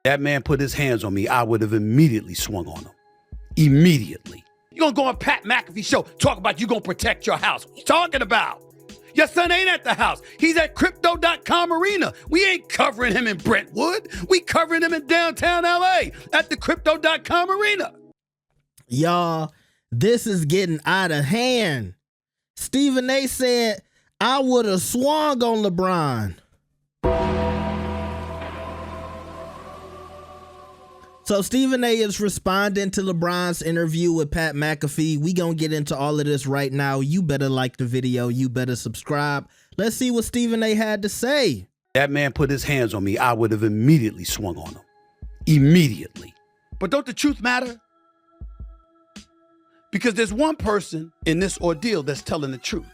That man put his hands on me, I would have immediately swung on him. Immediately. You gonna go on Pat McAfee show, talk about you gonna protect your house. What you talking about? Your son ain't at the house. He's at crypto.com arena. We ain't covering him in Brentwood. We covering him in downtown LA at the crypto.com arena. Y'all, this is getting out of hand. Stephen A said, I would have swung on LeBron. So Stephen A is responding to LeBron's interview with Pat McAfee. We gonna get into all of this right now. You better like the video. You better subscribe. Let's see what Stephen A had to say. That man put his hands on me, I would have immediately swung on him. Immediately. But don't the truth matter? Because there's one person in this ordeal that's telling the truth,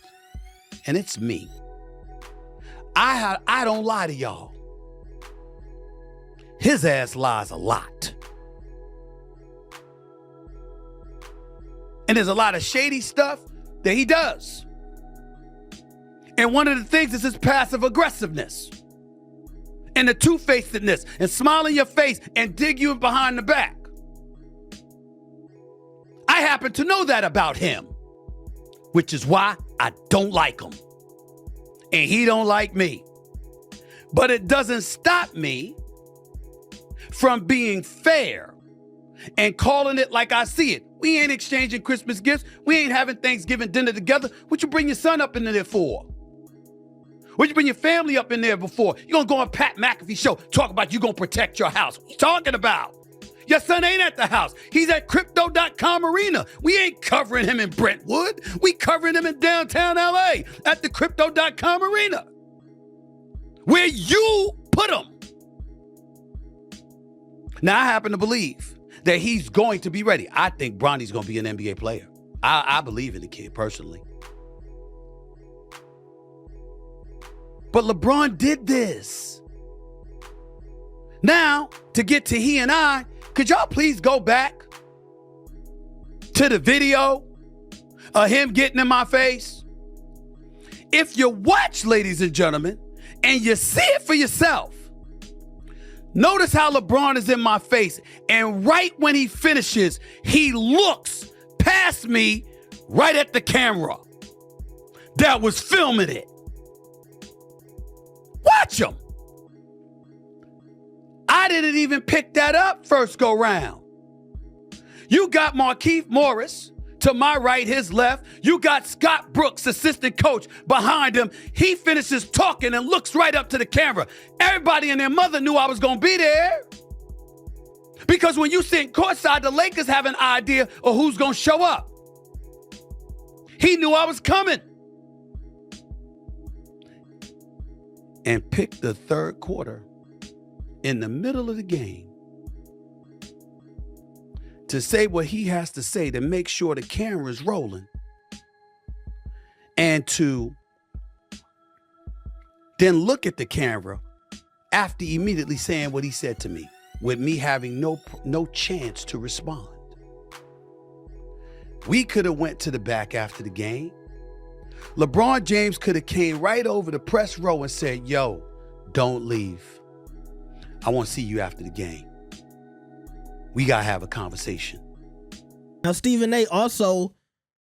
and it's me. I don't lie to y'all. His ass lies a lot. And there's a lot of shady stuff that he does. And one of the things is his passive aggressiveness and the two-facedness and smile in your face and dig you behind the back. I happen to know that about him, which is why I don't like him. And he don't like me. But it doesn't stop me from being fair and calling it like I see it. We ain't exchanging Christmas gifts. We ain't having Thanksgiving dinner together. What you bring your son up in there for? What you bring your family up in there before? You gonna go on Pat McAfee show, talk about you gonna protect your house. What you talking about? Your son ain't at the house. He's at crypto.com arena. We ain't covering him in Brentwood. We covering him in downtown LA at the crypto.com arena, where you put him. Now, I happen to believe that he's going to be ready. I think Bronny's going to be an NBA player. I believe in the kid personally. But LeBron did this. Now, to get to he and I, could y'all please go back to the video of him getting in my face? If you watch, ladies and gentlemen, and you see it for yourself, notice how LeBron is in my face, and right when he finishes, he looks past me right at the camera that was filming it. Watch him. I didn't even pick that up first go round. You got Markieff Morris to my right, his left. You got Scott Brooks, assistant coach, behind him. He finishes talking and looks right up to the camera. Everybody and their mother knew I was going to be there. Because when you sit courtside, the Lakers have an idea of who's going to show up. He knew I was coming. And picked the third quarter in the middle of the game to say what he has to say to make sure the camera's rolling, and to then look at the camera after immediately saying what he said to me, with me having no chance to respond. We could have went to the back after the game. LeBron James could have came right over the press row and said, yo, don't leave. I want to see you after the game. We got to have a conversation. Now, Stephen A also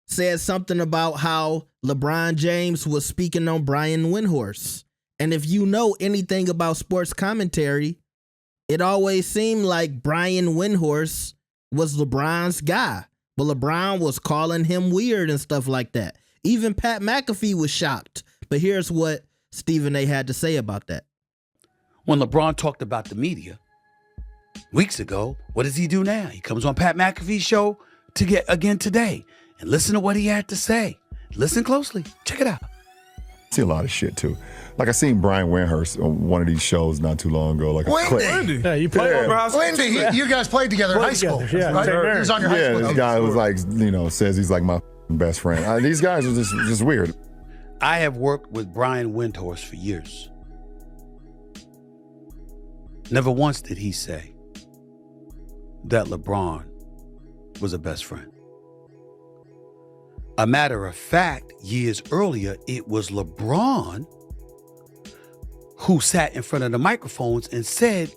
said something about how LeBron James was speaking on Brian Windhorst. And if you know anything about sports commentary, it always seemed like Brian Windhorst was LeBron's guy. But LeBron was calling him weird and stuff like that. Even Pat McAfee was shocked. But here's what Stephen A had to say about that. When LeBron talked about the media weeks ago, what does he do now? He comes on Pat McAfee's show again today and listen to what he had to say. Listen closely. Check it out. I see a lot of shit too. Like I seen Brian Windhorst on one of these shows not too long ago. Like a clip. Wendy. Yeah, you played over high school. Wendy, you guys played together in high school. Yeah, right? He was on your high school this team. guy was like, says he's like my best friend. These guys are just weird. I have worked with Brian Windhorst for years. Never once did he say that LeBron was a best friend. A matter of fact, years earlier, it was LeBron who sat in front of the microphones and said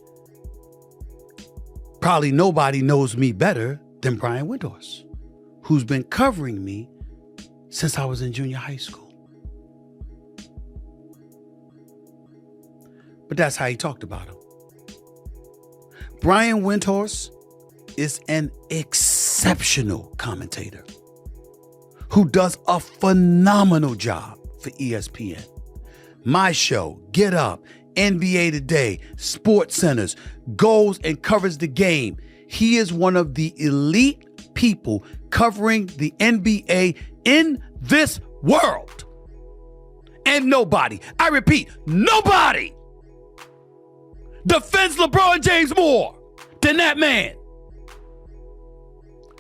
Probably nobody knows me better than Brian Windhorst, who's been covering me since I was in junior high school. But that's how he talked about him. Brian Windhorst is an exceptional commentator who does a phenomenal job for ESPN. My show, Get Up, NBA Today, Sports Centers, goes and covers the game. He is one of the elite people covering the NBA in this world. And nobody, I repeat, nobody defends LeBron James more than that man.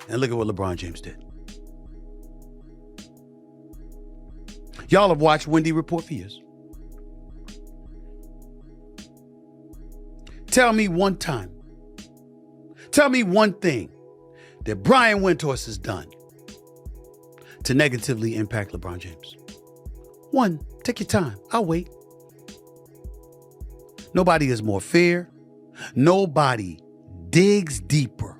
And look at what LeBron James did. Y'all have watched Wendy Report for years. Tell me one time. Tell me one thing that Brian Windhorst has done to negatively impact LeBron James. One, take your time. I'll wait. Nobody is more fair. Nobody digs deeper,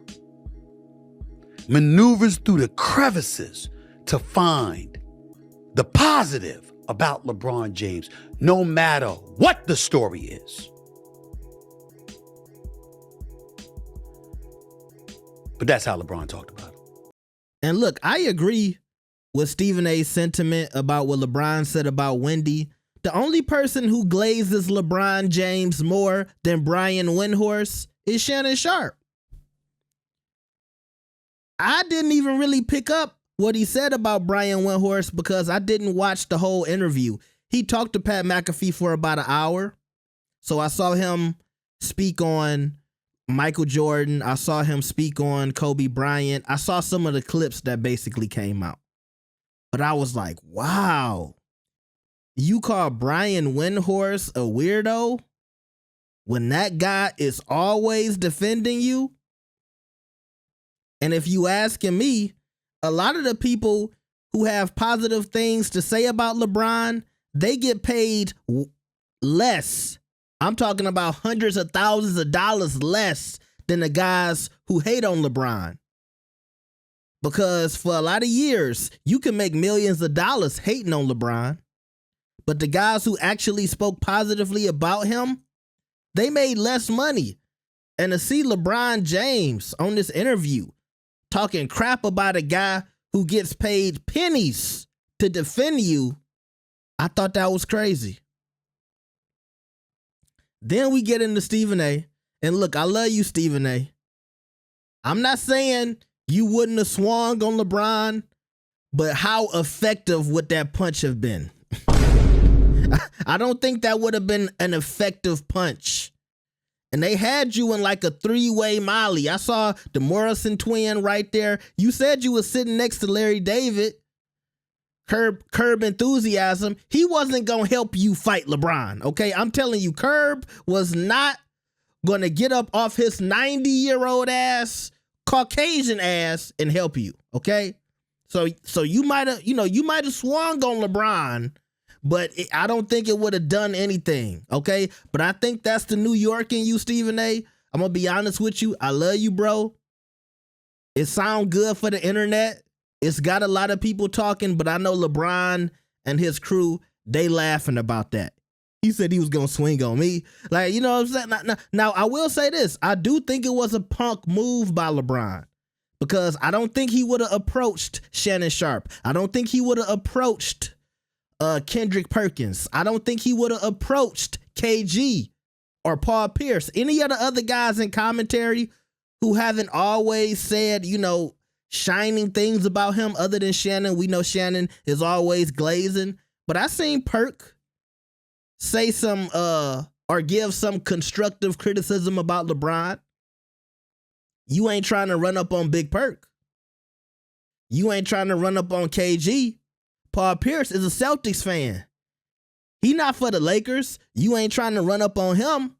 maneuvers through the crevices to find the positive about LeBron James, no matter what the story is. But that's how LeBron talked about it. And look, I agree with Stephen A's sentiment about what LeBron said about Wendy. The only person who glazes LeBron James more than Brian Windhorst is Shannon Sharpe. I didn't even really pick up what he said about Brian Windhorst because I didn't watch the whole interview. He talked to Pat McAfee for about an hour. So I saw him speak on Michael Jordan. I saw him speak on Kobe Bryant. I saw some of the clips that basically came out. But I was like, wow, you call Brian Windhorst a weirdo when that guy is always defending you? And if you asking me, a lot of the people who have positive things to say about LeBron, they get paid less. I'm talking about hundreds of thousands of dollars less than the guys who hate on LeBron. Because for a lot of years, you can make millions of dollars hating on LeBron. But the guys who actually spoke positively about him, they made less money. And to see LeBron James on this interview talking crap about a guy who gets paid pennies to defend you, I thought that was crazy. Then we get into Stephen A. And look, I love you, Stephen A. I'm not saying you wouldn't have swung on LeBron, but how effective would that punch have been? I don't think that would have been an effective punch. And they had you in like a three-way molly. I saw the Morrison twin right there. You said you were sitting next to Larry David. Curb Enthusiasm. He wasn't going to help you fight LeBron, okay? I'm telling you, Curb was not going to get up off his 90-year-old ass, Caucasian ass, and help you, okay? So you might have, you might have swung on LeBron, but I don't think it would have done anything, okay? But I think that's the New York in you, Stephen A. I'm going to be honest with you. I love you, bro. It sound good for the internet. It's got a lot of people talking, but I know LeBron and his crew, they laughing about that. He said he was going to swing on me. Like, you know what I'm saying? Now, I will say this. I do think it was a punk move by LeBron because I don't think he would have approached Shannon Sharpe. I don't think he would have approached Kendrick Perkins. I don't think he would have approached KG or Paul Pierce. Any of the other guys in commentary who haven't always said, shining things about him other than Shannon. We know Shannon is always glazing. But I seen Perk say some or give some constructive criticism about LeBron. You ain't trying to run up on Big Perk. You ain't trying to run up on KG. Paul Pierce is a Celtics fan. He not for the Lakers. You ain't trying to run up on him.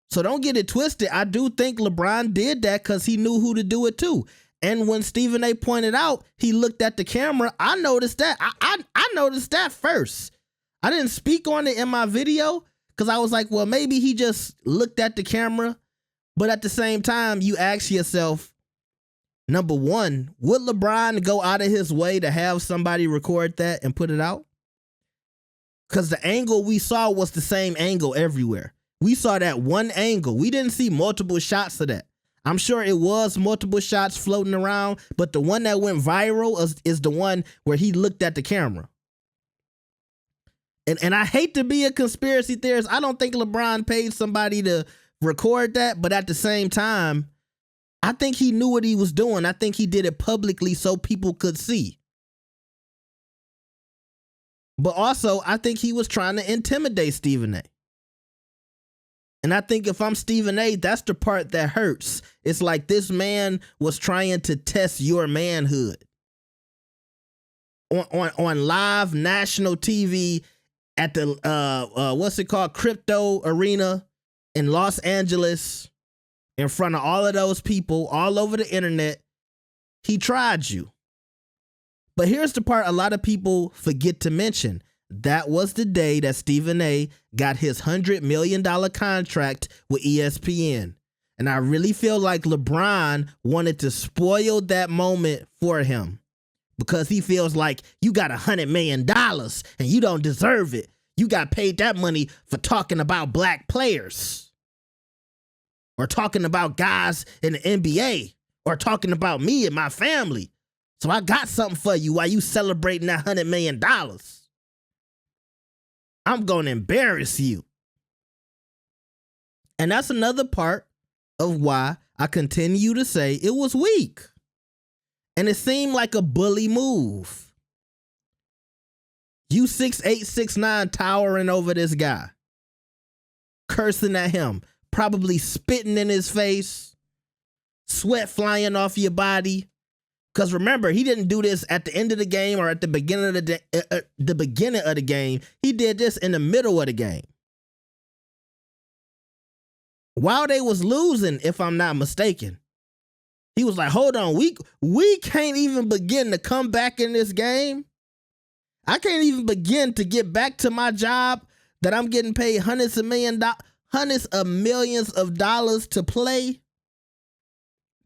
So don't get it twisted. I do think LeBron did that because he knew who to do it to. And when Stephen A pointed out, he looked at the camera. I noticed that. I noticed that first. I didn't speak on it in my video because I was like, well, maybe he just looked at the camera. But at the same time, you ask yourself, number one, would LeBron go out of his way to have somebody record that and put it out? Because the angle we saw was the same angle everywhere. We saw that one angle. We didn't see multiple shots of that. I'm sure it was multiple shots floating around, but the one that went viral is the one where he looked at the camera. And I hate to be a conspiracy theorist. I don't think LeBron paid somebody to record that, but at the same time, I think he knew what he was doing. I think he did it publicly so people could see. But also, I think he was trying to intimidate Stephen A. And I think if I'm Stephen A, that's the part that hurts. It's like this man was trying to test your manhood. On live national TV at the, what's it called? Crypto Arena in Los Angeles, in front of all of those people all over the internet. He tried you. But here's the part a lot of people forget to mention. That was the day that Stephen A got his $100 million contract with ESPN. And I really feel like LeBron wanted to spoil that moment for him because he feels like you got $100 million and you don't deserve it. You got paid that money for talking about black players or talking about guys in the NBA or talking about me and my family. So I got something for you while you celebrating that $100 million. I'm going to embarrass you. And that's another part of why I continue to say it was weak. And it seemed like a bully move. You 6'8", 6'9", towering over this guy. Cursing at him. Probably spitting in his face. Sweat flying off your body. Because remember, he didn't do this at the end of the game or at the beginning of the beginning of the game. He did this in the middle of the game. While they was losing, if I'm not mistaken. He was like, hold on, we can't even begin to come back in this game. I can't even begin to get back to my job that I'm getting paid hundreds of millions of dollars to play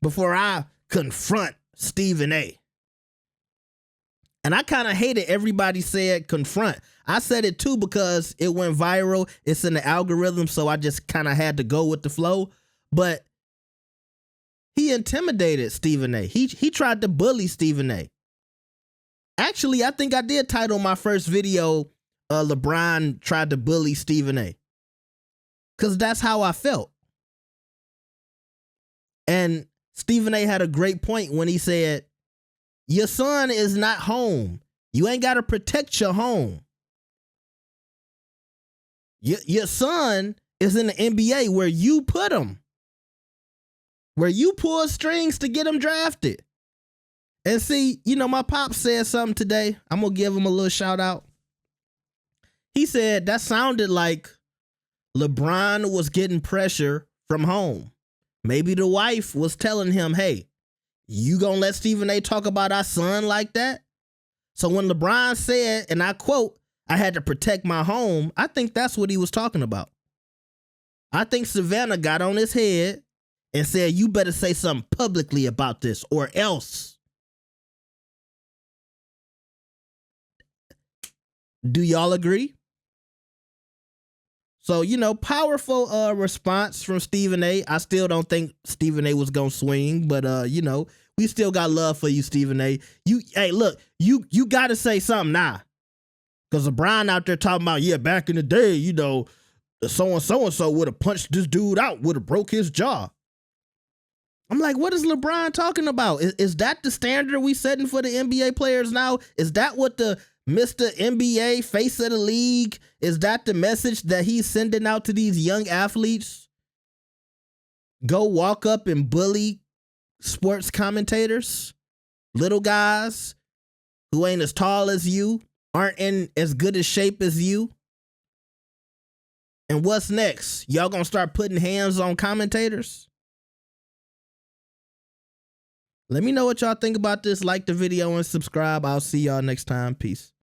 before I confront Stephen A. And I kind of hated everybody said confront. I said it too because it went viral. It's in the algorithm, so I just kind of had to go with the flow. But he intimidated Stephen A. He tried to bully Stephen A. Actually, I think I did title my first video, LeBron tried to bully Stephen A. Because that's how I felt. And Stephen A had a great point when he said, your son is not home. You ain't got to protect your home. Your son is in the NBA where you put him. Where you pull strings to get him drafted. And see, you know, my pop said something today. I'm going to give him a little shout out. He said that sounded like LeBron was getting pressure from home. Maybe the wife was telling him, hey, you gonna let Stephen A talk about our son like that? So when LeBron said, and I quote, I had to protect my home, I think that's what he was talking about. I think Savannah got on his head and said, you better say something publicly about this or else. Do y'all agree? So, you know, powerful response from Stephen A. I still don't think Stephen A was going to swing, but, you know, we still got love for you, Stephen A. Hey, look, you got to say something now. Because LeBron out there talking about, yeah, back in the day, you know, so-and-so would have punched this dude out, would have broke his jaw. I'm like, what is LeBron talking about? Is that the standard we setting for the NBA players now? Is that what the Mr. NBA face of the league, is that the message that he's sending out to these young athletes? Go walk up and bully sports commentators, little guys who ain't as tall as you, aren't in as good a shape as you. And what's next? Y'all gonna start putting hands on commentators? Let me know what y'all think about this. Like the video and subscribe. I'll see y'all next time. Peace.